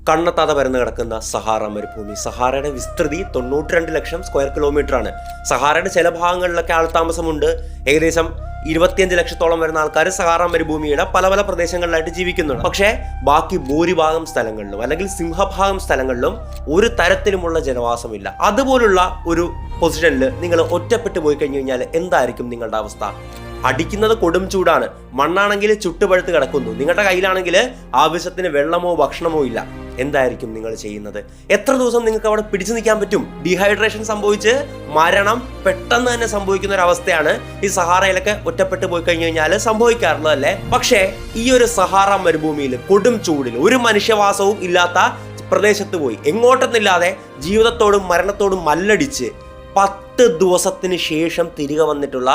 കണ്ണെത്താതെ പരന്ന് കിടക്കുന്ന സഹാറ മരുഭൂമി. സഹാറയുടെ വിസ്തൃതി 92 ലക്ഷം സ്ക്വയർ കിലോമീറ്റർ ആണ്. സഹാറയുടെ ചില ഭാഗങ്ങളിലൊക്കെ ആൾത്താമസമുണ്ട്. ഏകദേശം 25 ലക്ഷത്തോളം വരുന്ന ആൾക്കാർ സഹാറ മരുഭൂമിയുടെ പല പല പ്രദേശങ്ങളിലായിട്ട് ജീവിക്കുന്നുണ്ട്. പക്ഷേ ബാക്കി ഭൂരിഭാഗം സ്ഥലങ്ങളിലും അല്ലെങ്കിൽ സിംഹഭാഗം സ്ഥലങ്ങളിലും ഒരു തരത്തിലുമുള്ള ജനവാസമില്ല. അതുപോലുള്ള ഒരു പൊസിഷനിൽ നിങ്ങൾ ഒറ്റപ്പെട്ടു പോയി കഴിഞ്ഞു കഴിഞ്ഞാൽ എന്തായിരിക്കും നിങ്ങളുടെ അവസ്ഥ? അടിക്കുന്നത് കൊടും ചൂടാണ്. മണ്ണാണെങ്കിൽ ചുട്ടുപഴുത്ത് കിടക്കുന്നു. നിങ്ങളുടെ കയ്യിലാണെങ്കിൽ ആവശ്യത്തിന് വെള്ളമോ ഭക്ഷണമോ ഇല്ല. എന്തായിരിക്കും നിങ്ങൾ ചെയ്യുന്നത്? എത്ര ദിവസം നിങ്ങൾക്ക് അവിടെ പിടിച്ചു നിൽക്കാൻ പറ്റും? ഡീഹൈഡ്രേഷൻ സംഭവിച്ച് മരണം പെട്ടെന്ന് തന്നെ സംഭവിക്കുന്ന ഒരു അവസ്ഥയാണ് ഈ സഹാറയിലൊക്കെ ഒറ്റപ്പെട്ടു പോയി കഴിഞ്ഞു കഴിഞ്ഞാൽ സംഭവിക്കാറുള്ളത് അല്ലേ? പക്ഷേ ഈ ഒരു സഹാറ മരുഭൂമിയിൽ കൊടും ചൂടിൽ ഒരു മനുഷ്യവാസവും ഇല്ലാത്ത പ്രദേശത്ത് പോയി എങ്ങോട്ടെന്നില്ലാതെ ജീവിതത്തോടും മരണത്തോടും മല്ലടിച്ച് 10 ദിവസത്തിന് ശേഷം തിരികെ വന്നിട്ടുള്ള